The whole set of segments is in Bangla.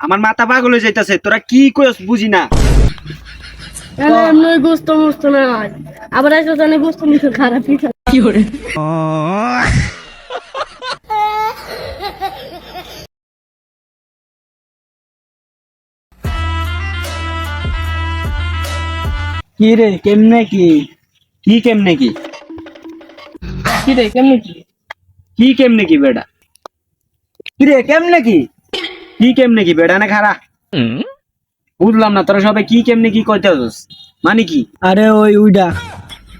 আমার মাথা পাগল হয়ে যাইতাছে, তোরা কি কইস বুঝি না। এমনি গোস্ত মোস্ত নাই, আবার এসে জানি গোস্ত মিশে খারাপ কি করে। কি রে কেমনে কি কি কেমনে কি কি রে কেমনি কি কি কেমনে কি বেটা, কি রে কেমনে কি কি কেমনে কি বেটা না খারা বুঝলাম না। তোরা সবাই কি কেমনে কি কইতে হস মানে কি? আরে ওই উইডা,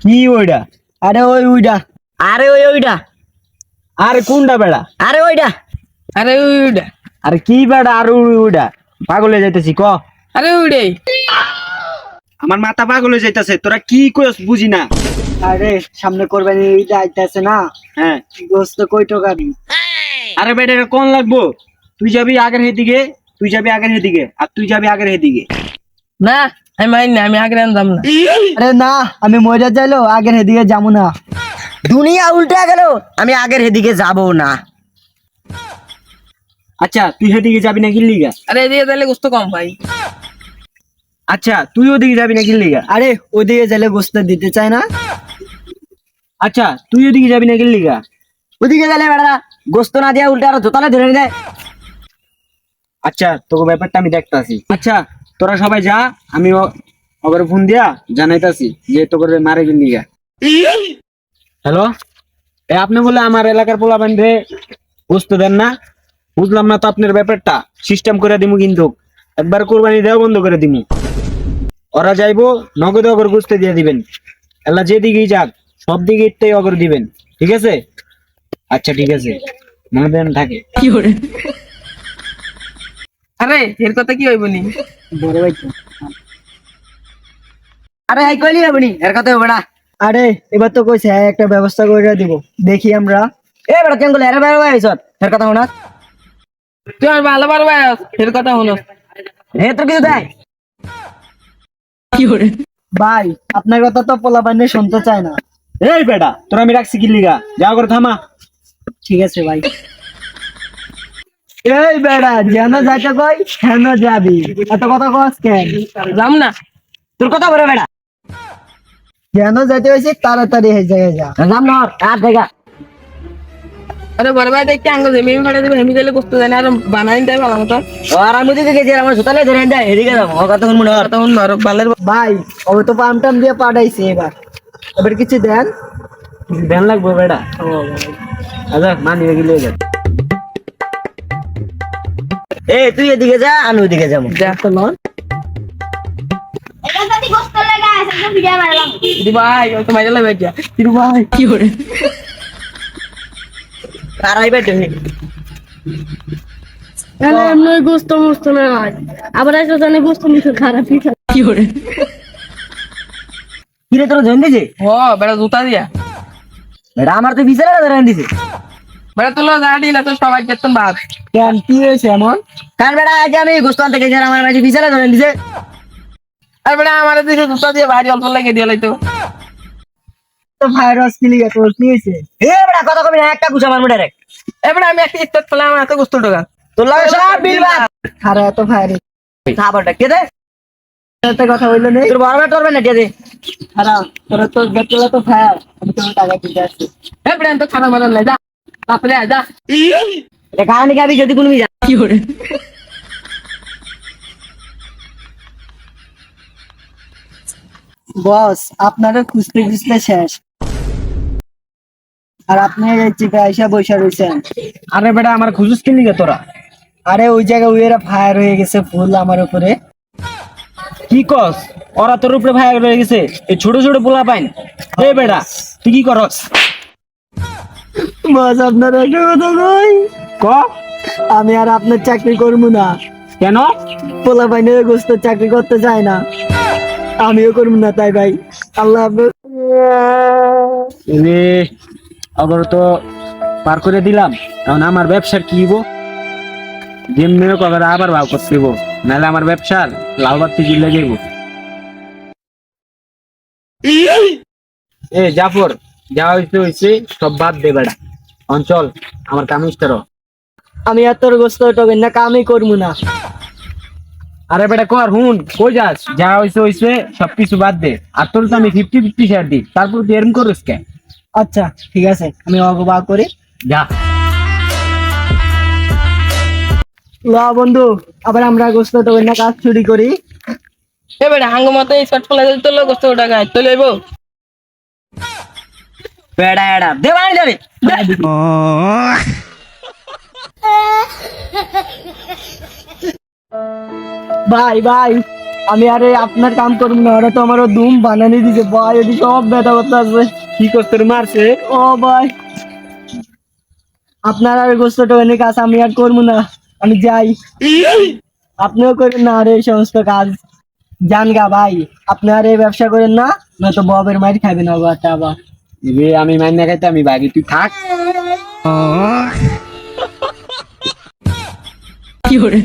কি ওইটা? আরে ওই উইডা, আরে ওই উইডা, আরে কোনটা বেড়া? আরে ওইডা, আরে উইডা, আরে কি বেড়া? আর ওইটা পাগল হয়ে যাইতেছি ক। আরে উইডে আমার মাথা পাগল হয়ে যাইতেছে, তোরা কি কইস বুঝি না। আরে সামনে কোরবানি ঈদ আইতাছে না, হ্যাঁ গোস্ত কই টাকা দি? আরে বেটা এটা কোন লাগবো? তুই যাবি আগের হেদিকে, তুই যাবি আগের হেদিকে, আর তুই যাবি আগের হেদিকে। না আমি মাইন না, আমি আগে আনতাম না। আরে না, আমি মইরা যাইলো আগের হেদিকে যাবো না। দুনিয়া উল্টা গেল, আমি আগের হেদিকে যাব না। আচ্ছা তুই হেদিকে যাবি না কিল্লিগা? আরে এদিকে তাহলে গোস্ত কম ভাই। আচ্ছা তুই ওদিকে যাবি না কিল্লিগা? আরে ওদিকে যাইলে গোস্ত দিতে চায় না। আচ্ছা তুই ওদিকে যাবি না কিল্লিগা? ওদিকে যাইলে বেড়া গোস্ত না দিয়া উল্টা আরো জোতালে ধরে দেয়। আচ্ছা তোকে ব্যাপারটা আমি দেখতাছি। আচ্ছা তোরা সবাই যা, আমি ওকে ফোন দিয়া জানাইতাছি যে তোকে মারে কিল্লিগা। হ্যালো, আপনি বলে আমার এলাকার পোলা বান্ধে বুঝতে দেন না? বুঝলাম না তো আপনার ব্যাপারটা, সিস্টেম করে দিমু কিন্তু একবার কোরবানি দেওয়া বন্ধ করে দিমু। ওরা যাইবো নগদে অগর বুঝতে দিয়ে দিবেন, এলা যেদিকেই যাক সব দিকে ইটটাই অগর দিবেন, ঠিক আছে? আচ্ছা ঠিক আছে, মনে দেন থাকে। কি করে? আরে এর কথা কি হইব নি? বড় ভাই তো। আরে হাই কইলি আপনি এর কথা বেড়া। আরে এবার তো কইছে হ্যাঁ, একটা ব্যবস্থা করে দিব, দেখি আমরা। এ বেড়া কেন এর বেড়া ভাই সব এর কথা শোনা। তুই আর ভালো পারবে এর কথা হলো। হে তোর কিছু দেয় কি করে? ভাই, আপনার কথা তো পোলা বাইনে শুনতে চায় না। এই বেটা তোরা আমি রাখছি কিল্লিগা, যাও করে থামা। ঠিক আছে ভাই। এই বেড়া যেন যাইতে কই হেন যাবি, এত কথা কস কেন? যাম না। তোর কথা বলে বেড়া, যেন যাইতে হয়েছে তাড়াতাড়ি এই জায়গায় যা। যাম না আর দেখা। আরে বড় ভাই দেখতে আঙ্গুল জমি ফাটা দিবে, হেমি দিলে গোস্ত জানি আর বানাই দেয় ভালো মতো। আর আমি দিকে গেছি আমার সুতালে ধরে দেয়, এদিকে যাবো ও কথা মনে হয়। তখন নর বালের ভাই ও তো পাম টাম দিয়ে পাঠাইছে, এবার কিছু দেন। দেন লাগবো বেটা। আচ্ছা মানি গেলে যা। এই তুই এদিকে যা, আমি ওদিকে যাবো। যা তো লন। দি ভাই ও তো মাইরা লাগবে যা। দি ভাই কি করে? কারাই বেটে এমনি গোস্ত মোস্ত নাই, আবার এসে জানি গোস্ত মিশে খারাপ কি করে। কিরে তোর ধরে দিছে? ও বেড়া জুতা দিয়া এটা আমার তো বিচারে ধরে দিছে। বেড়া তুলো দাঁড়ি না তো সবাই যেতেন বাদ। কেন কি হয়েছে এমন? কার বেড়া আজ আমি গোস্ত আনতে গেছি, আমার মাঝে বিচারে ধরে দিছে। আর বেড়া আমার দিকে জুতা দিয়ে ভারী অল্প লাগে দিয়ে লাইতো। তো ভাইরাস কি লিগা তোর কি হয়েছে? এ বেড়া কথা কবি না, একটা গুছা মারমু ডাইরেক্ট। এবারে আমি একটা ইস্তাত পেলাম এত গোস্ত টাকা। তোর লাগে সব বিল বাদ। আরে এত ভাইরাস খাবারটা কে দে? এত কথা হইলো নেই, তোর বড় বেটা তোর না কে দে? আরে তোর তো বেটলা তো ফায়ার, আমি তোর টাকা দিতে আসছি। এবারে তো খানা মারান নাই, যা তারপরে যা। এটা কারণে কি আমি যদি কোনো যা কি করে? বস আপনারা খুঁজতে খুঁজতে শেষ, আর আপনি এই চিকা আইসা বসে রয়েছেন। আরে বেটা আমার খুঁজুস কিল্লিগা তোরা? আরে ওই জায়গায় উইরা ফায়ার হয়ে গেছে ফুল আমার উপরে। কি কস? ওরা তোর উপরে ভাই রয়ে গেছে, এই ছোট ছোট পোলা পাইন। এই বেটা তুই কি করস? বস আপনার একটা কথা কই, ক। আমি আর আপনার চাকরি করবো না। কেন? পোলা বাইনের গোস্ত চাকরি করতে চায় না, আমিও করবো না। তাই ভাই আল্লাহ হাফেজ। এ আবার তো পার করে দিলাম, এখন আমার ব্যবসার কি হইব? যেমনি হোক আবার আবার ভাব করতে হইব, নাহলে আমার ব্যবসার লাল বাতি জ্বলে যাইব। এ জাফর, যা হইছে হইছে, সব বাদ দে বেড়া। অঞ্চল আমার কামিস্টার। আমি আর তোর গোস্ত টবেন না, কামই করবো না। আরে বেটা কর হুন কই যাস, যা হইছে হইছে সবকিছু বাদ দে। আর তোর তো আমি 50-50 শেয়ার দিই, তারপর তুই এরম করিস কেন? আচ্ছা ঠিক আছে, আমি অগবা করি। যা। ল বন্ধু, আবার আমরা গোস্ত তো না কাজ চুরি করি। এবারে হাঙ্গ মতো এই শর্ট ফলে তোর লোক গোস্ত টাকা তো লইবো। বেড়া এড়া দে বাড়ি যাবে। ভাই ভাই, আমি আরে আপনার কাম করবো না, ওরা তো আমারও ধুম বানানি দিছে ভাই, এটি সব ব্যথা করতে আছে। কি করতে মারছে? ও ভাই, আপনার আর গোস্তটা এনে কাজ আমি আর করবো না, আমি যাই। আপনিও করেন না আর এই সমস্ত কাজ, জান গা ভাই। আপনি আর এই ব্যবসা করেন না, নয়তো ববের মাইর খাবেন আবার। রে আমি মাইনা খাইতে আমি বাগি, তুই থাক। কি করে